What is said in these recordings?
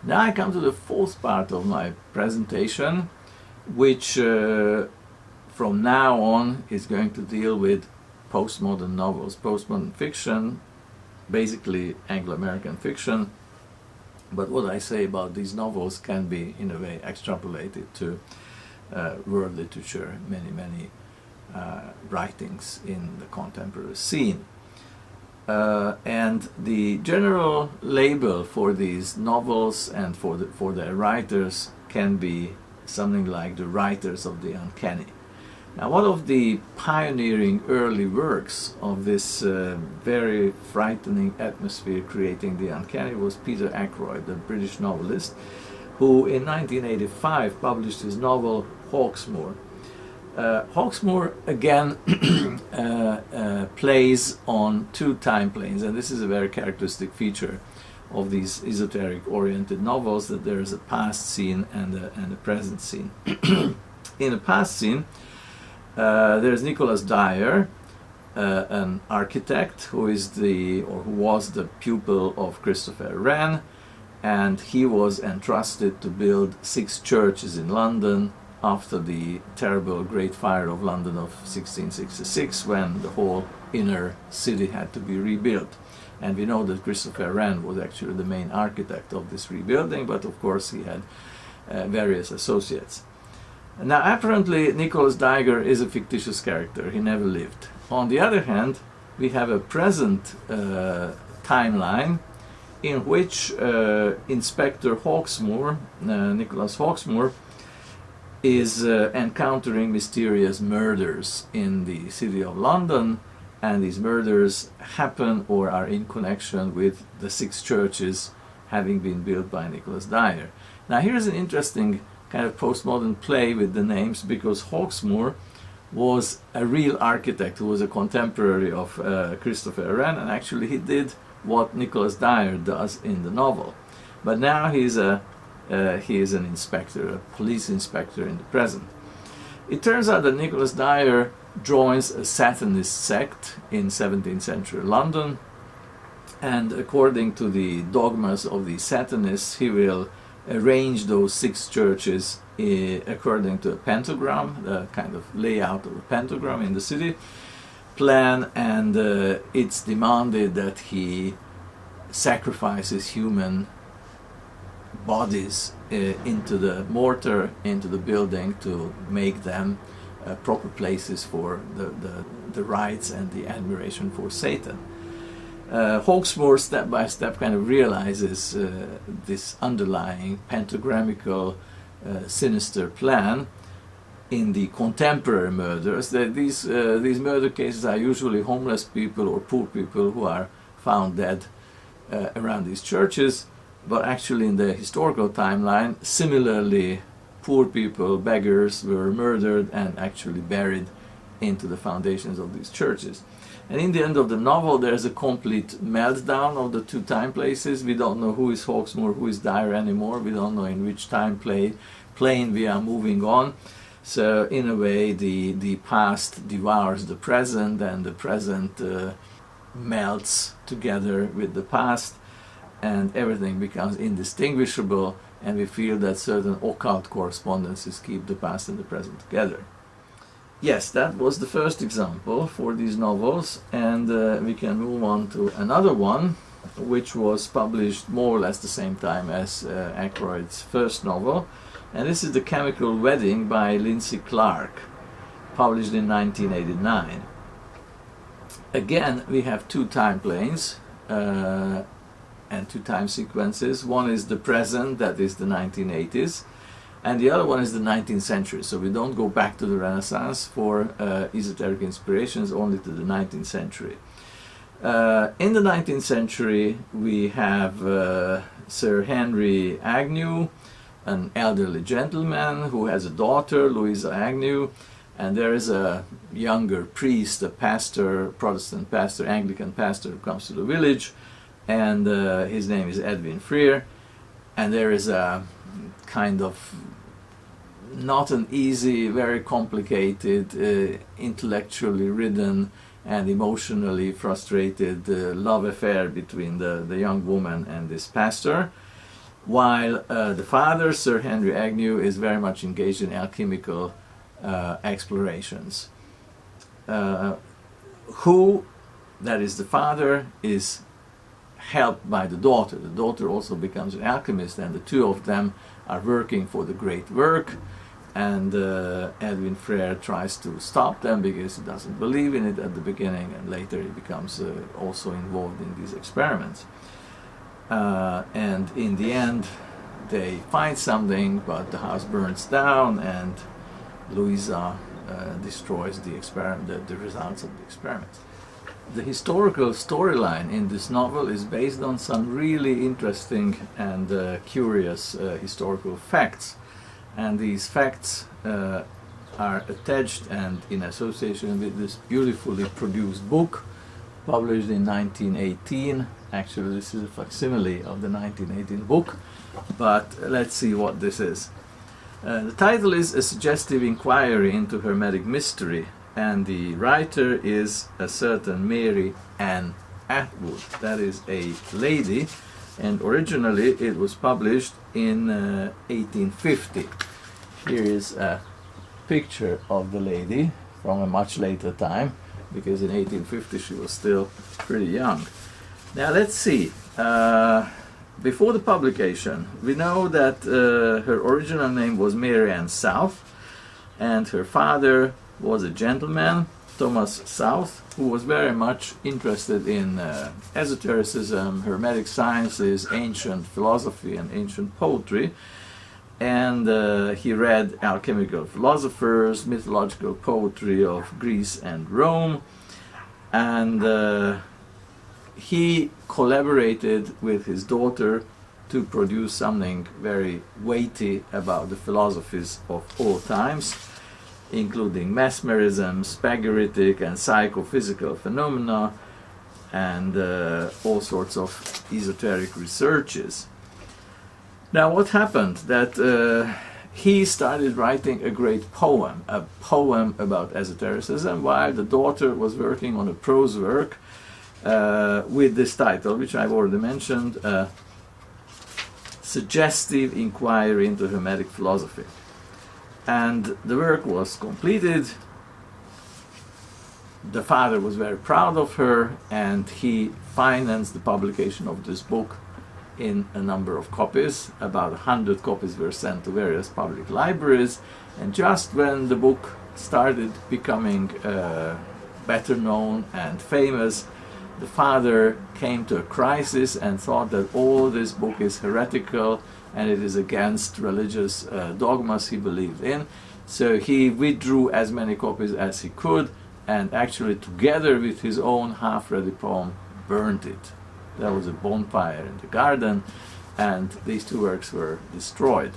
Now I come to the fourth part of my presentation, which from now on is going to deal with postmodern novels, postmodern fiction, basically Anglo-American fiction. But what I say about these novels can be, in a way, extrapolated to world literature, many writings in the contemporary scene. And the general label for these novels and for their writers can be something like the writers of the uncanny. Now, one of the pioneering early works of this very frightening atmosphere creating the uncanny was Peter Ackroyd, the British novelist, who in 1985 published his novel Hawksmoore. Hawksmoore again plays on two time planes, and this is a very characteristic feature of these esoteric-oriented novels, that there is a past scene and a present scene. In the past scene, there's Nicholas Dyer, an architect who was the pupil of Christopher Wren, and he was entrusted to build 6 churches in London after the terrible Great Fire of London of 1666, when the whole inner city had to be rebuilt. And we know that Christopher Wren was actually the main architect of this rebuilding, but of course he had various associates. Now, apparently, Nicholas Dyer is a fictitious character. He never lived. On the other hand, we have a present timeline in which Inspector Hawksmoore, Nicholas Hawksmoore, is encountering mysterious murders in the city of London, and these murders happen or are in connection with the 6 churches having been built by Nicholas Dyer. Now, here's an interesting kind of postmodern play with the names, because Hawksmoore was a real architect who was a contemporary of Christopher Wren, and actually he did what Nicholas Dyer does in the novel. But now he is an inspector, a police inspector in the present. It turns out that Nicholas Dyer joins a Satanist sect in 17th century London, and according to the dogmas of the Satanists, he will arrange those 6 churches according to a pentagram, the kind of layout of a pentagram in the city plan, and it's demanded that he sacrifices human bodies into the mortar, into the building, to make them proper places for the rites and the admiration for Satan. Hawksmoore step by step kind of realizes this underlying pentagrammical sinister plan in the contemporary murders. These murder cases are usually homeless people or poor people who are found dead around these churches, but actually in the historical timeline, similarly, poor people, beggars, were murdered and actually buried into the foundations of these churches. And in the end of the novel, there's a complete meltdown of the two time places. We don't know who is Hawksmoore, who is Dyer anymore. We don't know in which time plane we are moving on. So in a way, the past devours the present, and the present melts together with the past, and everything becomes indistinguishable, and we feel that certain occult correspondences keep the past and the present together. Yes, that was the first example for these novels, and we can move on to another one, which was published more or less the same time as Ackroyd's first novel, and this is The Chemical Wedding by Lindsey Clark, published in 1989. Again, we have two time planes and two time sequences. One is the present, that is the 1980s, and the other one is the 19th century. So we don't go back to the Renaissance for esoteric inspirations, only to the 19th century. In the 19th century, we have Sir Henry Agnew, an elderly gentleman who has a daughter, Louisa Agnew, and there is a younger priest, a pastor, Protestant pastor, Anglican pastor, who comes to the village, and his name is Edwin Freer, and there is a kind of not an easy, very complicated, intellectually ridden and emotionally frustrated love affair between the young woman and this pastor. while the father, Sir Henry Agnew, is very much engaged in alchemical explorations. Who, that is the father, is helped by the daughter. The daughter also becomes an alchemist, and the two of them are working for the great work. And Edwin Frere tries to stop them because he doesn't believe in it at the beginning, and later he becomes also involved in these experiments. And in the end, they find something, but the house burns down, and Louisa destroys the experiment, the results of the experiments. The historical storyline in this novel is based on some really interesting and curious historical facts. And these facts are attached and in association with this beautifully produced book published in 1918. Actually, this is a facsimile of the 1918 book, but let's see what this is. The title is A Suggestive Inquiry into Hermetic Mystery, and the writer is a certain Mary Ann Atwood. That is a lady, and originally it was published in 1850. Here is a picture of the lady from a much later time, because in 1850 she was still pretty young. Now let's see. Before the publication, we know that her original name was Mary Ann South, and her father was a gentleman, Thomas South, who was very much interested in esotericism, hermetic sciences, ancient philosophy, and ancient poetry. And he read alchemical philosophers, mythological poetry of Greece and Rome, and he collaborated with his daughter to produce something very weighty about the philosophies of all times, including mesmerism, spaghetic and psychophysical phenomena, and all sorts of esoteric researches. Now what happened? That he started writing a great poem, about esotericism, while the daughter was working on a prose work with this title, which I've already mentioned, Suggestive Inquiry into Hermetic Philosophy. And the work was completed. The father was very proud of her, and he financed the publication of this book in a number of copies. About 100 copies were sent to various public libraries, and just when the book started becoming better known and famous, the father came to a crisis and thought that all this book is heretical and it is against religious dogmas he believed in. So he withdrew as many copies as he could, and actually together with his own half-ready poem burned it. There was a bonfire in the garden, and these two works were destroyed,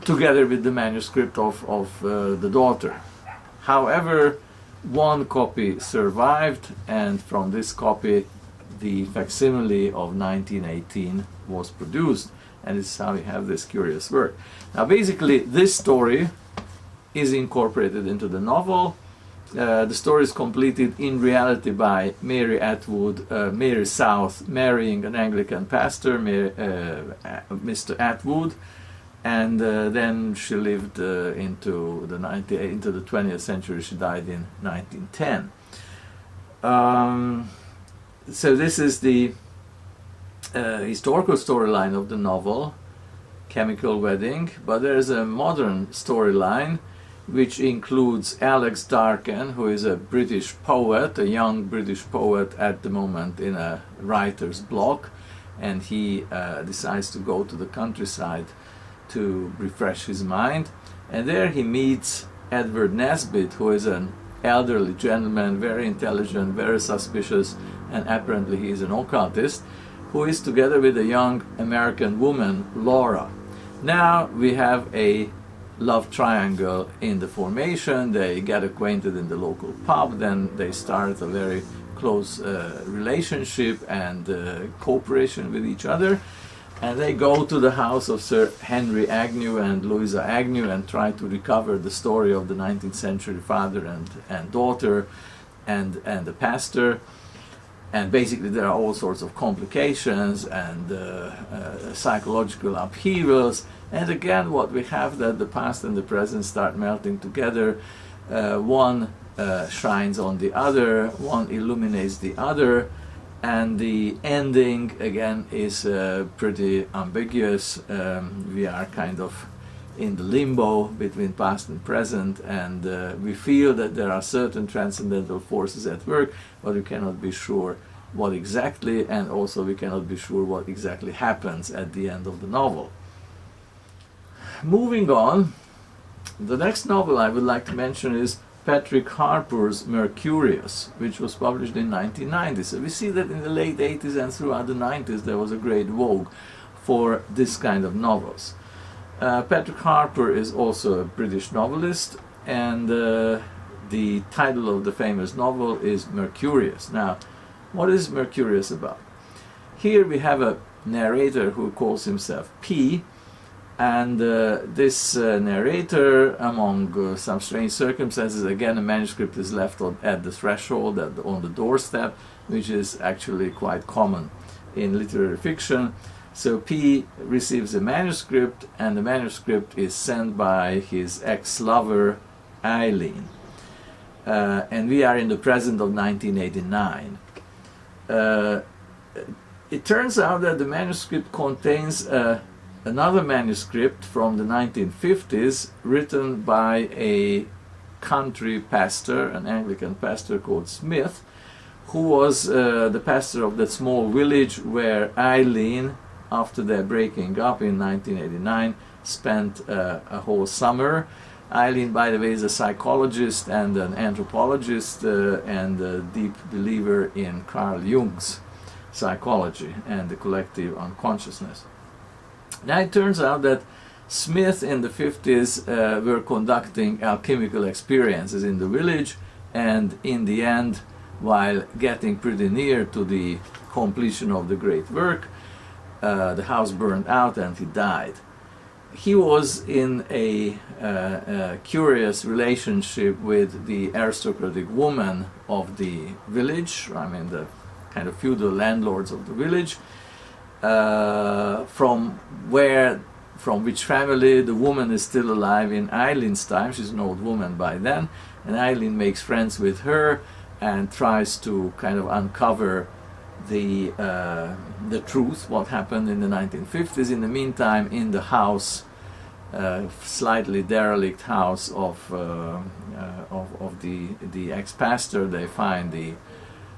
together with the manuscript of the daughter. However, one copy survived, and from this copy the facsimile of 1918 was produced, and this is how we have this curious work. Now basically this story is incorporated into the novel. The story is completed in reality by Mary Atwood, Mary South, marrying an Anglican pastor, Mr. Atwood, and then she lived into the 20th century. She died in 1910. So this is the historical storyline of the novel, Chemical Wedding, but there is a modern storyline which includes Alex Darken, who is a British poet, a young British poet at the moment in a writer's block, and he decides to go to the countryside to refresh his mind, and there he meets Edward Nesbit, who is an elderly gentleman, very intelligent, very suspicious, and apparently he is an occultist, who is together with a young American woman, Laura. Now we have a love triangle in the formation. They get acquainted in the local pub, then they start a very close relationship and cooperation with each other, and they go to the house of Sir Henry Agnew and Louisa Agnew and try to recover the story of the 19th century father and daughter and the pastor. And basically there are all sorts of complications and psychological upheavals. And again, what we have that the past and the present start melting together. One shines on the other, one illuminates the other, and the ending again is pretty ambiguous. We are kind of in the limbo between past and present, and we feel that there are certain transcendental forces at work, but we cannot be sure what exactly, and also we cannot be sure what exactly happens at the end of the novel. Moving on, the next novel I would like to mention is Patrick Harpur's Mercurius, which was published in 1990. So we see that in the late 80s and throughout the 90s there was a great vogue for this kind of novels. Patrick Harpur is also a British novelist, and the title of the famous novel is Mercurius. Now, what is Mercurius about? Here we have a narrator who calls himself P, and this narrator, among some strange circumstances, again a manuscript is left at the threshold, on the doorstep, which is actually quite common in literary fiction. So P receives a manuscript, and the manuscript is sent by his ex-lover Eileen. And we are in the present of 1989. It turns out that the manuscript contains another manuscript from the 1950s written by a country pastor, an Anglican pastor called Smith, who was the pastor of that small village where Eileen, after their breaking up in 1989, spent a whole summer. Eileen, by the way, is a psychologist and an anthropologist and a deep believer in Carl Jung's psychology and the collective unconsciousness. Now it turns out that Smith in the 50s were conducting alchemical experiences in the village, and in the end, while getting pretty near to the completion of the great work, the house burned out and he died. He was in a curious relationship with the aristocratic woman of the village, I mean the kind of feudal landlords of the village, from which family the woman is still alive in Eileen's time. She's an old woman by then, and Eileen makes friends with her and tries to kind of uncover the truth, what happened in the 1950s. In the meantime, in the house, slightly derelict house of the ex-pastor, they find the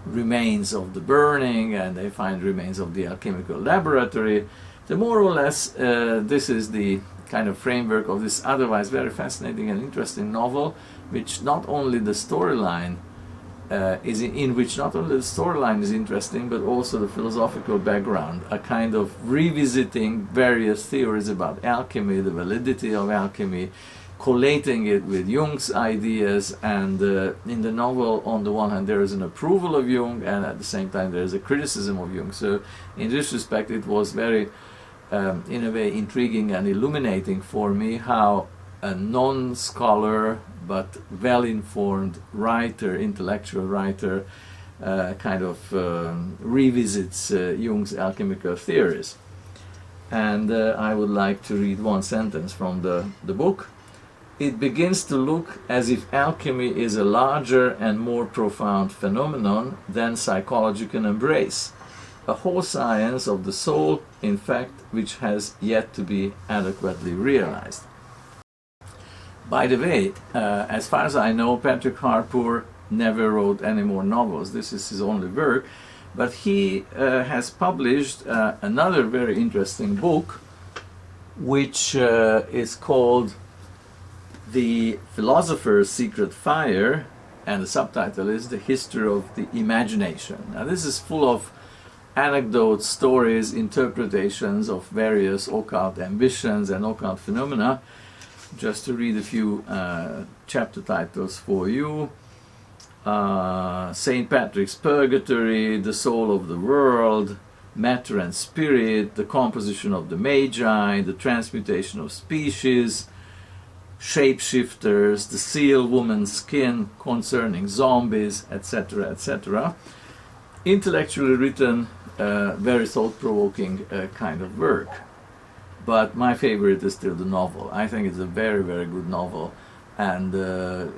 remains of the burning, and they find remains of the alchemical laboratory. So more or less, this is the kind of framework of this otherwise very fascinating and interesting novel, which not only the storyline is interesting, but also the philosophical background, a kind of revisiting various theories about alchemy, the validity of alchemy, collating it with Jung's ideas, and in the novel, on the one hand, there is an approval of Jung, and at the same time there is a criticism of Jung. So in this respect, it was very, in a way, intriguing and illuminating for me how a non-scholar but well-informed writer, intellectual writer, kind of revisits Jung's alchemical theories. And I would like to read one sentence from the book. It begins to look as if alchemy is a larger and more profound phenomenon than psychology can embrace. A whole science of the soul, in fact, which has yet to be adequately realized. By the way, as far as I know, Patrick Harpur never wrote any more novels. This is his only work. But he has published another very interesting book, which is called The Philosopher's Secret Fire, and the subtitle is The History of the Imagination. Now this is full of anecdotes, stories, interpretations of various occult ambitions and occult phenomena. Just to read a few chapter titles for you. St. Patrick's Purgatory, The Soul of the World, Matter and Spirit, The Composition of the Magi, The Transmutation of Species, Shapeshifters, The Seal Woman's Skin, Concerning Zombies, etc., etc. intellectually written, very thought-provoking kind of work. But my favorite is still the novel. I think it's a very, very good novel, and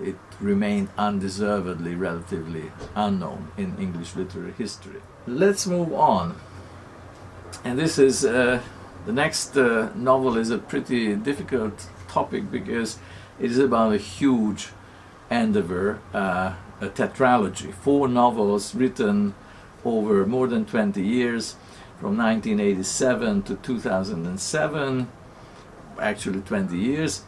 it remained undeservedly relatively unknown in English literary history. Let's move on. And this is, the next novel is a pretty difficult topic because it is about a huge endeavor, a tetralogy, 4 novels written over more than 20 years, from 1987 to 2007, actually 20 years.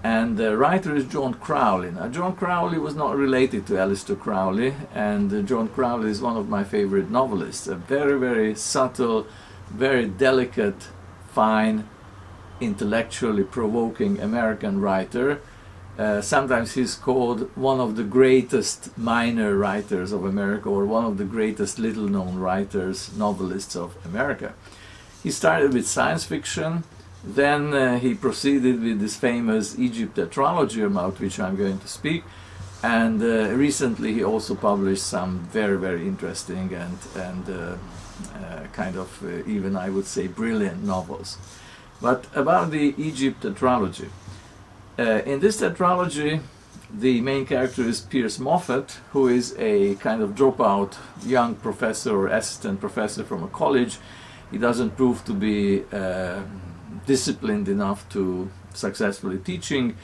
And the writer is John Crowley. Now, John Crowley was not related to Aleister Crowley, and John Crowley is one of my favorite novelists. A very, very subtle, very delicate, fine, intellectually provoking American writer. Sometimes he's called one of the greatest minor writers of America, or one of the greatest little-known writers, novelists of America. He started with science fiction, then he proceeded with this famous Egypt tetralogy, about which I'm going to speak, and recently he also published some very, very interesting and kind of even, I would say, brilliant novels. But about the Egypt tetralogy. In this tetralogy, the main character is Pierce Moffat, who is a kind of dropout young professor or assistant professor from a college. He doesn't prove to be disciplined enough to successfully teaching.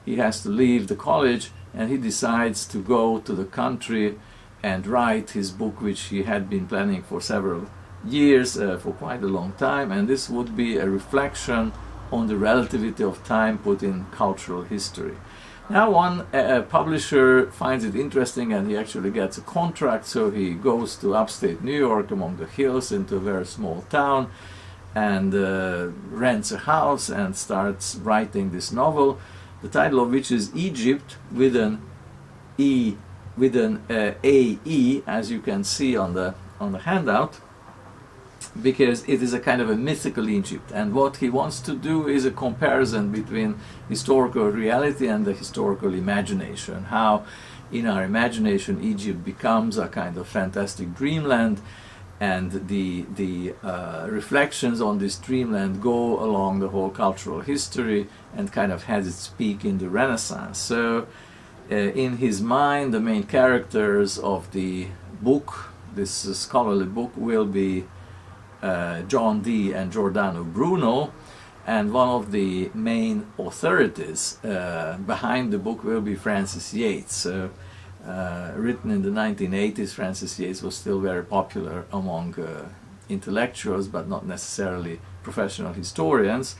He has to leave the college, and he decides to go to the country and write his book, which he had been planning for several years, for quite a long time, and this would be a reflection on the relativity of time put in cultural history. Now one publisher finds it interesting, and he actually gets a contract, so he goes to upstate New York among the hills into a very small town and rents a house and starts writing this novel, the title of which is Egypt, with an E, with an AE, as you can see on the handout, because it is a kind of a mythical Egypt, and what he wants to do is a comparison between historical reality and the historical imagination, how in our imagination Egypt becomes a kind of fantastic dreamland, and the reflections on this dreamland go along the whole cultural history and kind of has its peak in the Renaissance. So in his mind, the main characters of the book, this scholarly book, will be John Dee and Giordano Bruno, and one of the main authorities behind the book will be Francis Yates. Written in the 1980s, Francis Yates was still very popular among intellectuals, but not necessarily professional historians,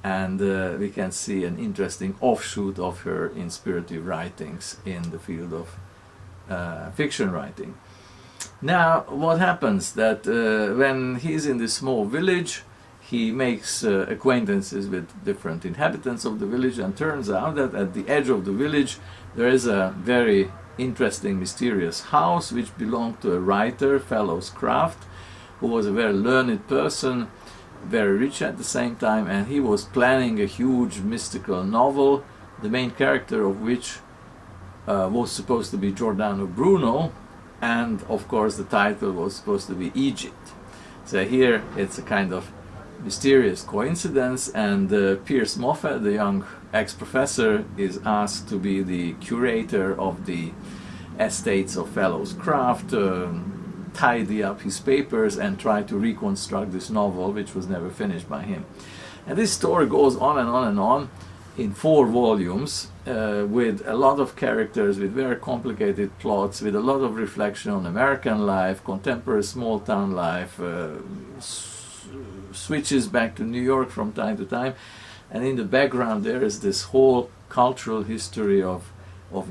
and we can see an interesting offshoot of her inspirative writings in the field of fiction writing. Now, what happens that when he's in this small village, he makes acquaintances with different inhabitants of the village, and turns out that at the edge of the village there is a very interesting, mysterious house which belonged to a writer, Fellows Craft, who was a very learned person, very rich at the same time, and he was planning a huge mystical novel, the main character of which was supposed to be Giordano Bruno, and of course the title was supposed to be Egypt. So here it's a kind of mysterious coincidence, and Pierce Moffat, the young ex-professor, is asked to be the curator of the estates of Fellows Craft, tidy up his papers and try to reconstruct this novel, which was never finished by him. And this story goes on and on and on in 4 volumes, with a lot of characters, with very complicated plots, with a lot of reflection on American life, contemporary small town life, switches back to New York from time to time, and in the background there is this whole cultural history of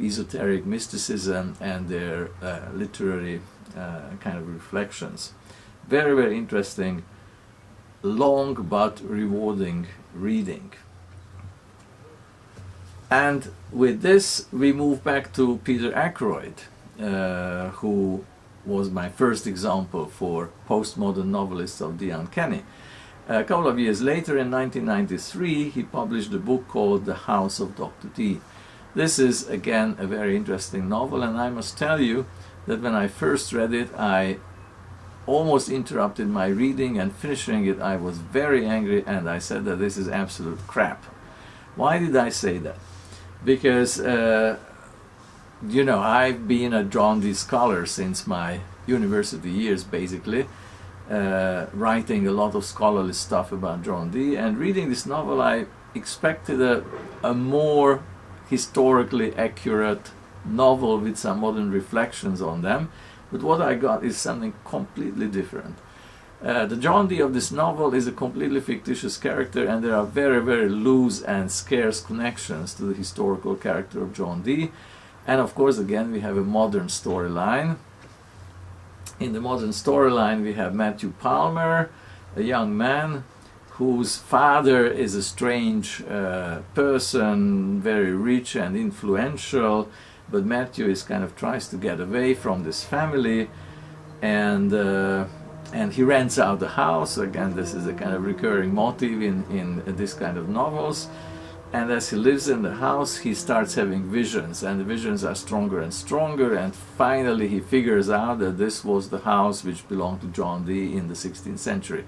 esoteric mysticism and their literary kind of reflections. Very, very interesting, long but rewarding reading. And with this we move back to Peter Ackroyd, who was my first example for postmodern novelists of the Uncanny. A couple of years later, in 1993, he published a book called The House of Dr. T. This is again a very interesting novel, and I must tell you that when I first read it, I almost interrupted my reading, and finishing it I was very angry, and I said that this is absolute crap. Why did I say that? Because you know, I've been a John Dee scholar since my university years, basically, writing a lot of scholarly stuff about John Dee, and reading this novel I expected a more historically accurate novel with some modern reflections on them, but what I got is something completely different. The John Dee of this novel is a completely fictitious character, and there are very, very loose and scarce connections to the historical character of John Dee. And of course, again, we have a modern storyline. In the modern storyline, we have Matthew Palmer, a young man whose father is a strange person, very rich and influential, but Matthew is kind of tries to get away from this family, and he rents out the house. Again, this is a kind of recurring motive in this kind of novels. And as he lives in the house, he starts having visions, and the visions are stronger and stronger, and finally he figures out that this was the house which belonged to John Dee in the 16th century.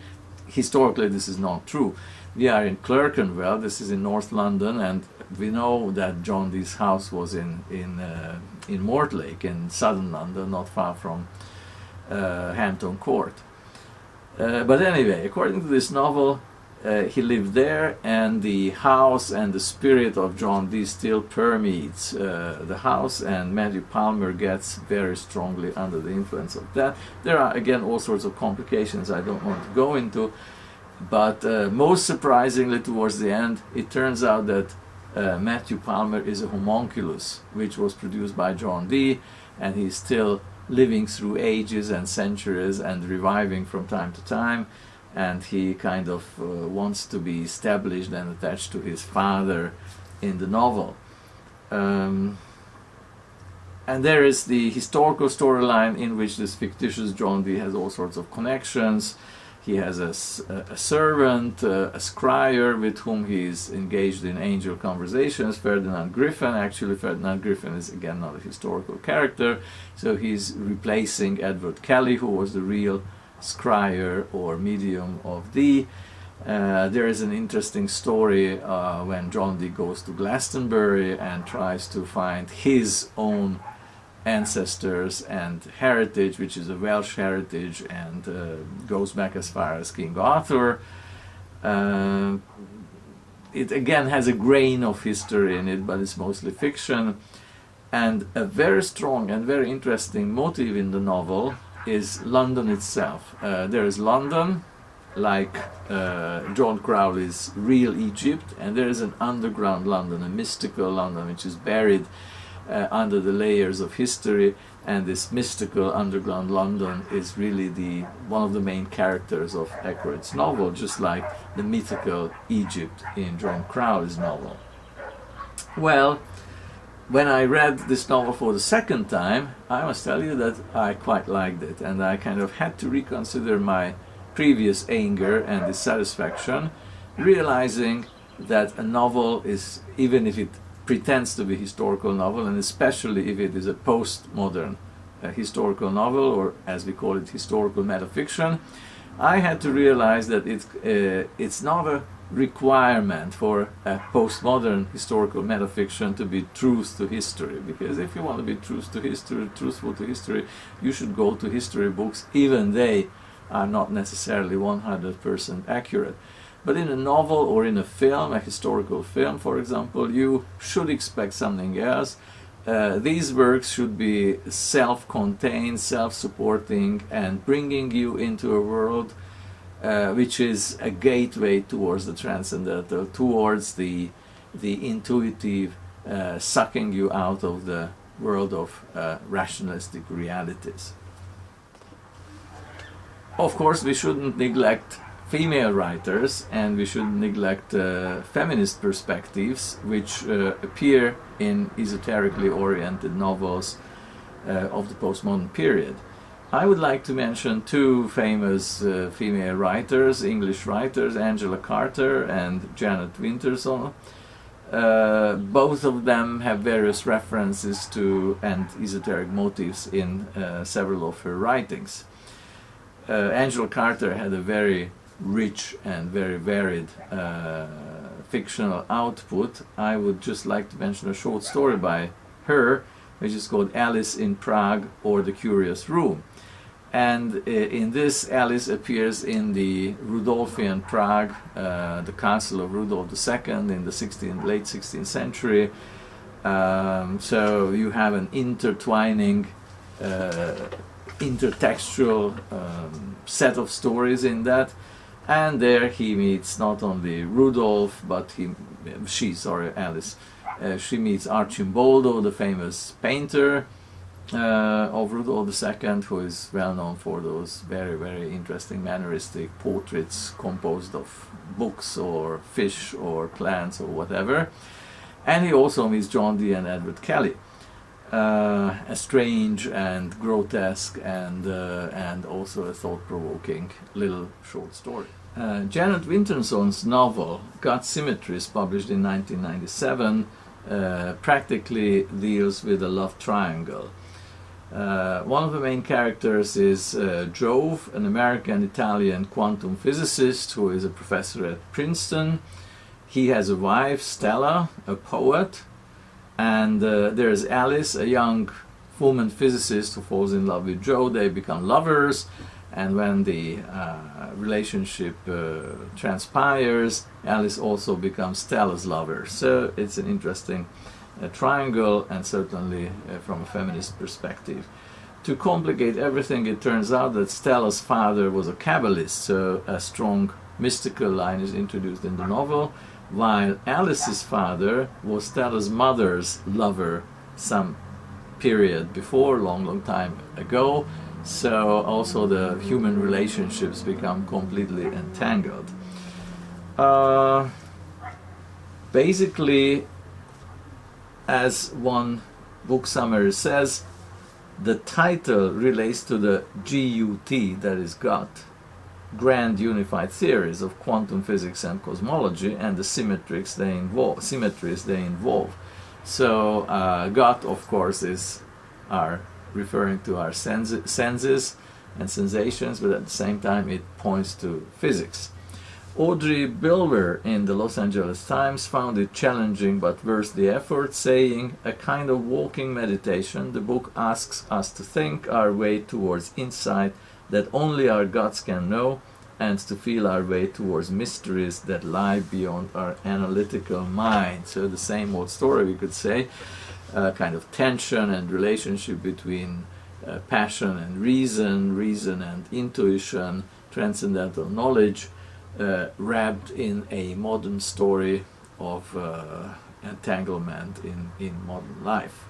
Historically, this is not true. We are in Clerkenwell, this is in North London, and we know that John Dee's house was in Mortlake, in southern London, not far from Hampton Court. But anyway, according to this novel, he lived there, and the house and the spirit of John Dee still permeates the house, and Matthew Palmer gets very strongly under the influence of that. There are again all sorts of complications I don't want to go into, but most surprisingly towards the end it turns out that Matthew Palmer is a homunculus which was produced by John Dee, and he's still living through ages and centuries and reviving from time to time. And he kind of wants to be established and attached to his father in the novel. And there is the historical storyline in which this fictitious John Dee has all sorts of connections. He has a servant, a scryer with whom he is engaged in angel conversations, Ferdinand Griffin. Actually, Ferdinand Griffin is again not a historical character, so he's replacing Edward Kelly, who was the real scryer or medium of Dee. There is an interesting story when John Dee goes to Glastonbury and tries to find his own ancestors and heritage, which is a Welsh heritage, and goes back as far as King Arthur. It again has a grain of history in it, but it's mostly fiction. And a very strong and very interesting motive in the novel is London itself. There is London, like John Crowley's real Egypt, and there is an underground London, a mystical London, which is buried under the layers of history, and this mystical underground London is really one of the main characters of Ackroyd's novel, just like the mythical Egypt in John Crowley's novel. Well, when I read this novel for the second time, I must tell you that I quite liked it, and I kind of had to reconsider my previous anger and dissatisfaction, realizing that a novel is, even if it pretends to be a historical novel, and especially if it is a postmodern historical novel, or as we call it, historical metafiction, I had to realize that it's not a requirement for a postmodern historical metafiction to be truth to history, because if you want to be truthful to history, you should go to history books, even they are not necessarily 100% accurate. But in a novel or in a film, a historical film, for example, you should expect something else. These works should be self-contained, self-supporting, and bringing you into a world which is a gateway towards the transcendental, towards the intuitive, sucking you out of the world of rationalistic realities. Of course, we shouldn't neglect female writers, and we should neglect feminist perspectives which appear in esoterically oriented novels of the postmodern period. I would like to mention two famous female writers, English writers, Angela Carter and Jeanette Winterson. Both of them have various references to and esoteric motives in several of her writings. Angela Carter had a very rich and very varied fictional output. I would just like to mention a short story by her, which is called Alice in Prague or The Curious Room. And in this, Alice appears in the Rudolfian Prague, the castle of Rudolf II in the late 16th century. So you have an intertwining, intertextual set of stories in that. And there he meets not only Rudolf, but Alice. She meets Arcimboldo, the famous painter of Rudolf II, who is well known for those very, very interesting manneristic portraits composed of books or fish or plants or whatever. And he also meets John Dee and Edward Kelly. A strange and grotesque and also a thought-provoking little short story. Janet Winterson's novel *God Symmetries*, published in 1997, practically deals with a love triangle. One of the main characters is Jove, an American-Italian quantum physicist who is a professor at Princeton. He has a wife, Stella, a poet, and there's Alice, a young woman physicist who falls in love with Joe. They become lovers, and when the relationship transpires, Alice also becomes Stella's lover. So it's an interesting triangle, and certainly from a feminist perspective. To complicate everything, it turns out that Stella's father was a Kabbalist, so a strong mystical line is introduced in the novel, while Alice's father was Stella's mother's lover some period before, long time ago. So also the human relationships become completely entangled. Basically, as one book summary says, the title relates to the GUT, that is God, Grand Unified Theories of Quantum Physics and Cosmology, and the symmetries they involve. So God, of course, are referring to our senses and sensations, but at the same time it points to physics. Audrey Bilwer in the Los Angeles Times found it challenging but worth the effort, saying, "A kind of walking meditation, the book asks us to think our way towards insight that only our gods can know, and to feel our way towards mysteries that lie beyond our analytical mind." So the same old story, we could say, kind of tension and relationship between passion and reason and intuition, transcendental knowledge, wrapped in a modern story of entanglement in modern life.